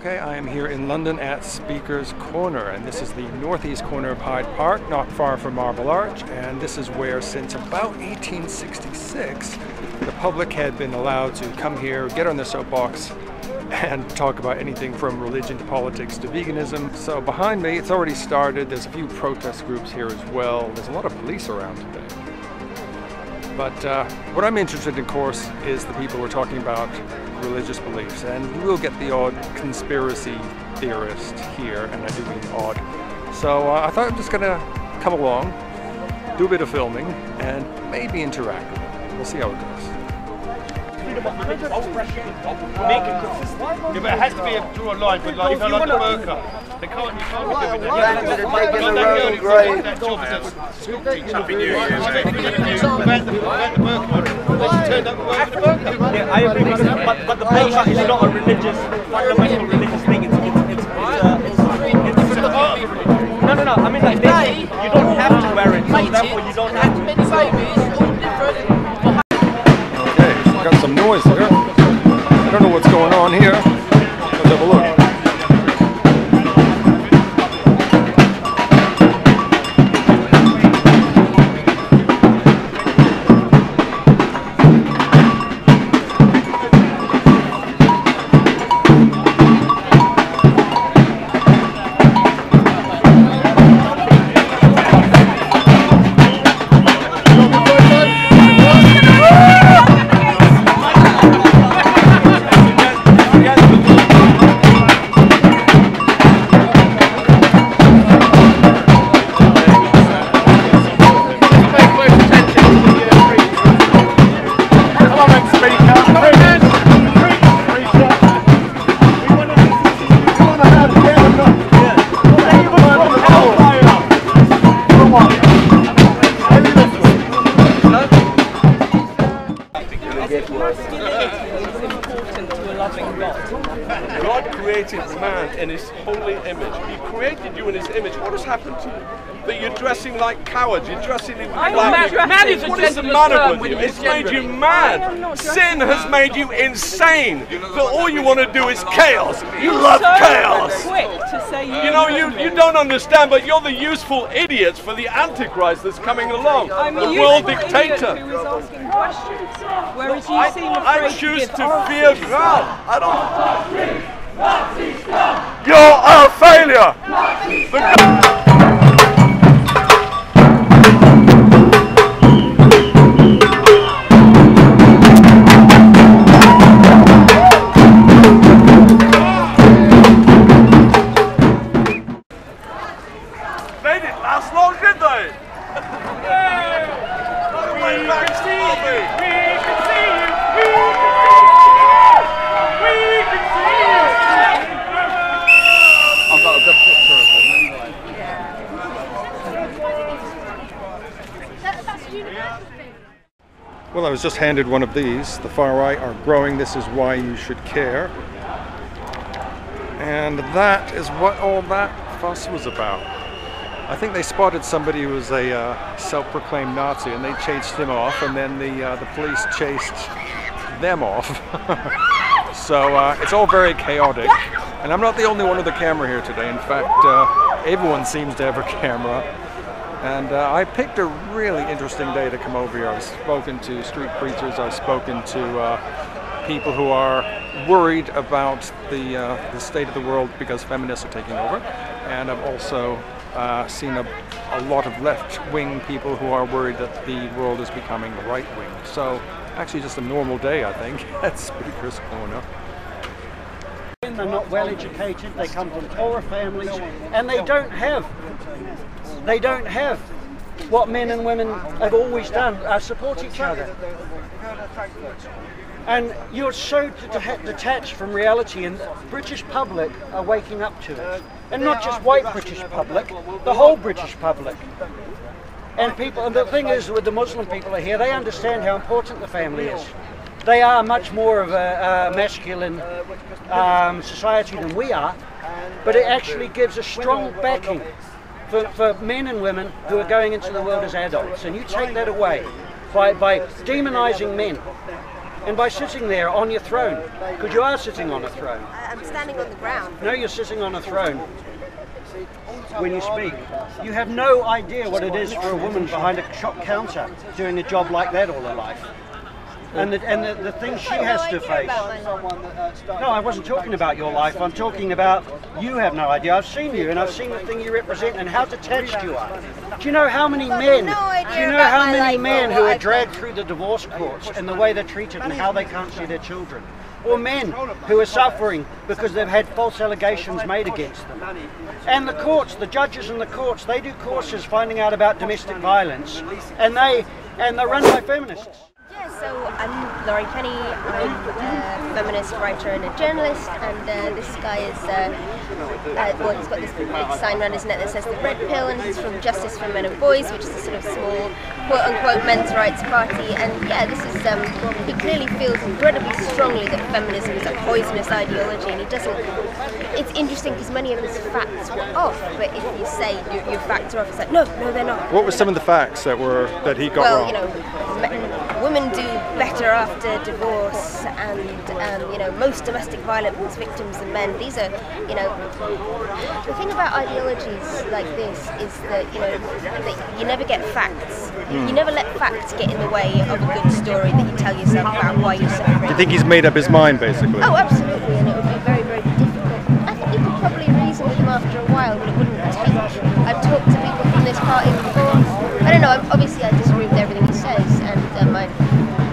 Okay, I am here in London at Speaker's Corner, and this is the northeast corner of Hyde Park, not far from Marble Arch, and this is where since about 1866 the public had been allowed to come here, get on their soapbox, and talk about anything from religion to politics to veganism. So behind me, it's already started. There's a few protest groups here as well. There's a lot of police around today. But what I'm interested in, of course, is the people who are talking about religious beliefs, and you will get the odd conspiracy theorist here, and I do mean odd. So I thought I'm just gonna come along, do a bit of filming, and maybe interact with them. We'll see how it goes. Make it consistent. Yeah, but it has to be through a line, but like if you want a worker, you can't be doing that. I agree, but the burqa is not a religious, fundamental religious thing. No, I mean like this, you don't have to wear it, so therefore you don't have to. Got some noise here. I don't know what's going on here. Let's have a look. God created man in his holy image. He created you in his image. What has happened to you? That you're dressing like cowards, you're dressing in black. What is the matter with you? It's made you mad. Sin has made you insane. That all you want to do is chaos. You love chaos. You know, you don't understand, but you're the useful idiots for the Antichrist that's coming along. The world dictator. I choose to fear God. I don't. You're a failure. They didn't last long, did they? Well, I was just handed one of these. The far right are growing. This is why you should care. And that is what all that fuss was about. I think they spotted somebody who was a self-proclaimed Nazi, and they chased him off, and then the police chased them off. So it's all very chaotic. And I'm not the only one with a camera here today. In fact, everyone seems to have a camera. And I picked a really interesting day to come over here. I've spoken to street preachers, I've spoken to people who are worried about the state of the world because feminists are taking over. And I've also seen a lot of left-wing people who are worried that the world is becoming right-wing. So actually just a normal day, I think, at Speaker's Corner. They're not well educated, they come from poorer families, and they don't have what men and women have always done, support each other. And you're so detached from reality, and the British public are waking up to it. And not just white British public, the whole British public. And people, and the thing is, with the Muslim people are here, they understand how important the family is. They are much more of a masculine society than we are, but it actually gives a strong backing for men and women who are going into the world as adults. And you take that away by demonizing men And by sitting there on your throne, because you are sitting on a throne. I'm standing on the ground. No, you're sitting on a throne. When you speak, you have no idea what it is for a woman behind a shop counter doing a job like that all her life. And the things she has to face. No, I wasn't talking about your life. I'm talking about you have no idea. I've seen you, and I've seen the thing you represent and how detached you are. Do you know how many men? Do you know how many men who are dragged through the divorce courts and the way they're treated and how they can't see their children? Or men who are suffering because they've had false allegations made against them. And the courts, the judges in the courts, they do courses finding out about domestic violence, and they're run by feminists. Yeah, so I'm Laurie Penny. I'm a feminist writer and a journalist, and this guy is, well, he's got this big sign around his neck that says the Red Pill, and he's from Justice for Men and Boys, which is a sort of small, quote-unquote, men's rights party. And yeah, this is, he clearly feels incredibly strongly that feminism is a poisonous ideology, and he doesn't, it's interesting because many of his facts were off, but if you say your facts are off, it's like, no, they're not. What were some of the facts that he got wrong? Well, you know, women do better after divorce, and you know, most domestic violence victims are men. These are, you know, the thing about ideologies like this is that, you know, that you never get facts. You never let facts get in the way of a good story that you tell yourself about why you're suffering. Do you think he's made up his mind, basically? Oh, absolutely, and it would be very, very difficult. I think you could probably reason with him after a while, but it wouldn't take. I've talked to people from this party before. I don't know, obviously I disagree with everything he says, and I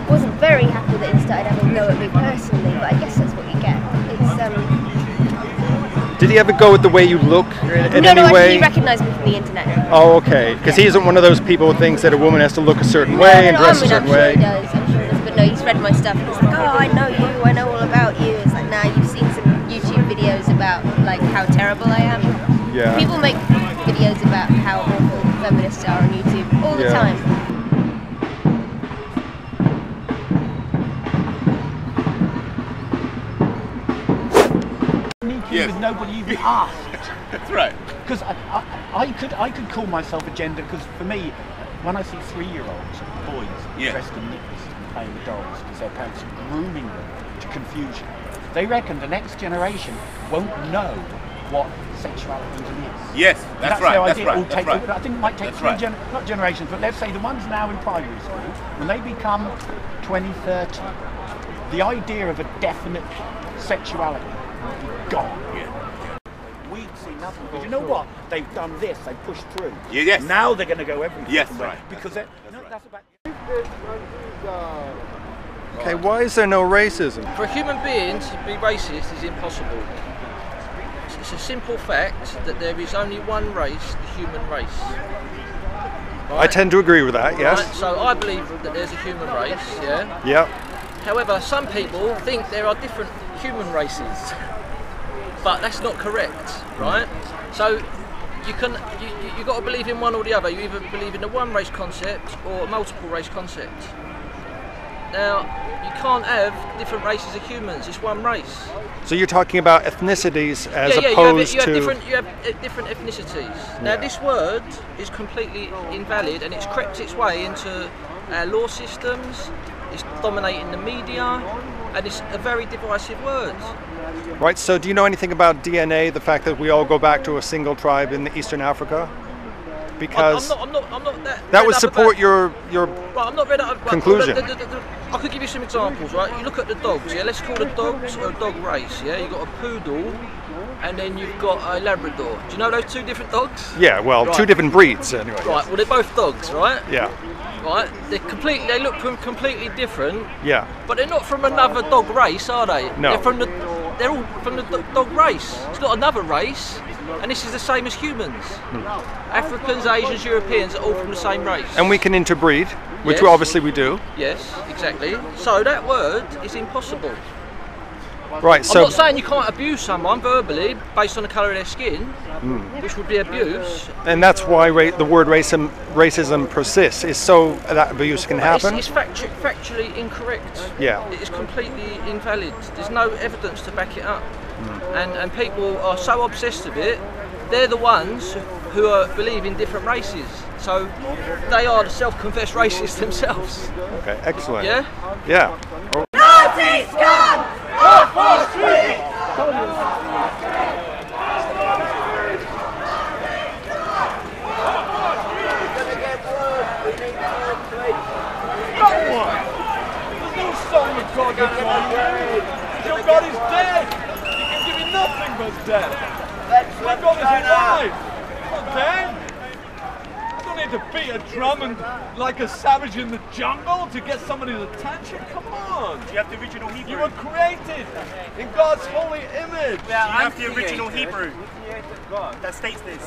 wasn't very happy that he started having a go at me personally, but I guess that's what you get. Did he ever go at the way you look in any No, way? he recognised me from the internet. Oh, okay. Because he isn't one of those people who thinks that a woman has to look a certain way and dress a certain way. I'm sure he does, but no, he's read my stuff and he's like, oh, I know you, I know all about you. It's like, nah, you've seen some YouTube videos about like how terrible I am. Yeah. People make videos about how awful feminists are on YouTube all the time. Yes. With nobody even asked. That's right. Because I could call myself a gender, because for me, when I see 3-year-olds, boys, dressed in knickers and playing with dolls because their parents are grooming them to confusion, they reckon the next generation won't know what sexuality even is. Yes, that's right. That's right. That's right. I think it might take not generations, but let's say the ones now in primary school, when they become 20, 30, the idea of a definite sexuality will be gone. We'd see nothing. But you know what? They've done this. They've pushed through. Yes. Now they're going to go everything. Yes, right. Because that's about. Okay, why is there no racism? For a human being to be racist is impossible. It's a simple fact that there is only one race, the human race. Right? I tend to agree with that, yes. Right? So I believe that there's a human race, yeah? Yep. However, some people think there are different human races, but that's not correct, right? So you got to believe in one or the other. You either believe in the one race concept or a multiple race concept. Now, you can't have different races of humans. It's one race. So you're talking about ethnicities as opposed you have different ethnicities. Now, this word is completely invalid, and it's crept its way into our law systems. It's dominating the media, and it's a very divisive word. Right, so do you know anything about DNA, the fact that we all go back to a single tribe in Eastern Africa? Because I'm not that would support your right, I'm not read up, conclusion. I could give you some examples, right? You look at the dogs, yeah? Let's call the dogs a dog race, yeah? You've got a poodle, and then you've got a Labrador. Do you know those two different dogs? Yeah, well, two different breeds anyway. Right, well, they're both dogs, right? Yeah. Right, they look completely different. Yeah. But they're not from another dog race, are they? No. They're all from the dog race. It's not another race, and this is the same as humans. Africans, Asians, Europeans are all from the same race. And we can interbreed, which Yes. obviously we do. Yes, exactly. So that word is impossible. Right, so I'm not saying you can't abuse someone verbally based on the colour of their skin, which would be abuse. and that's why the word racism persists, is so that abuse can happen. It's factually incorrect. Yeah. It is completely invalid. There's no evidence to back it up. And people are so obsessed with it, they're the ones who believe in different races. So they are the self-confessed racists themselves. Okay, excellent. Yeah? Yeah. Your God is dead. He can give you nothing but death. My God is alive. Okay? I don't need to beat a drum and like a savage in the jungle to get somebody's attention. Come on. Do you have the original Hebrew? You were created in God's holy image. Do you have the original Hebrew that states this?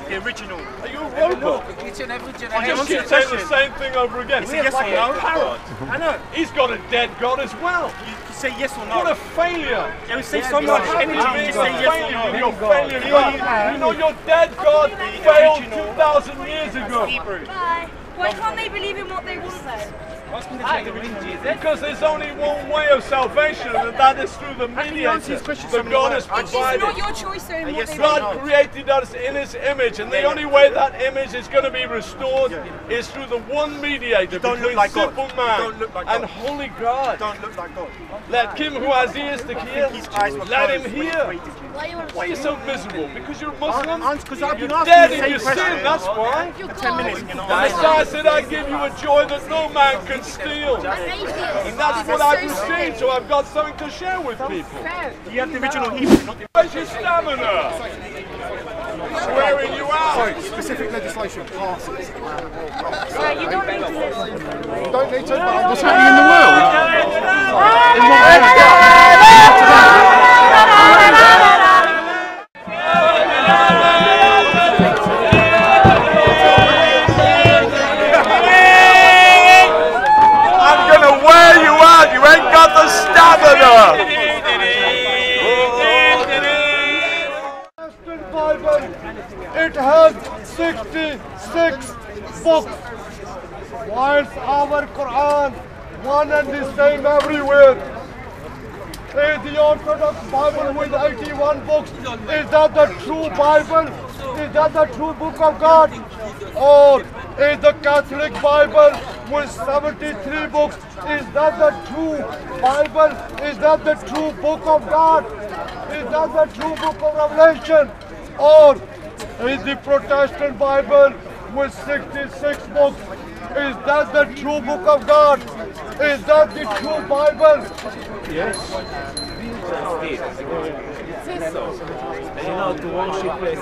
The original. Are you a robot? Each and every You generation. just keep saying the same thing over again. It's a yes like or no. a parrot. I know. He's got a dead God as well. You say yes or no. What a failure. It would save so much energy to You're say yes or no. You're failure. You know your dead God failed 2,000 years ago. Hebrew. Why can't they believe in what they want though? Because there's only one way of salvation, and that is through the mediator. The God has It's provided. not your choice though in what they God want. created us in His image, and the only way that image is going to be restored is through the one mediator between simple man and holy God. Don't look like God. Let him who has ears to hear, let him hear. Why Why are you so miserable? Because you're a Muslim? Because I've been You're asking dead the in same your question. sin, that's why. You're 10 minutes. God. You know, And the Messiah said, I give you a joy that no man can steal. I'm atheist. And that's what I've received, so I've got something to share with people. Do you have the original Hebrew? Not the Where's your stamina? Swearing you out. Specific legislation passes. So you don't need to listen. You don't need to, but what's happening in the world? I'm gonna wear you out, you ain't got the stamina! Bible, it has 66 books, whilst our Quran, one and the same everywhere. Is the Orthodox Bible with 81 books, is that the true Bible? Is that the true book of God? Or is the Catholic Bible with 73 books, is that the true Bible? Is that the true book of God? Is that the true book of Revelation? Or is the Protestant Bible with 66 books, is that the true book of God? Is that the true Bible? Yes. You know, to worship is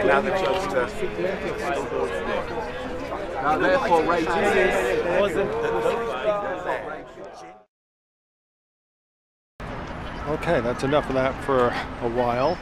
Now the church does. now therefore righteousness wasn't. Okay, that's enough of that for a while.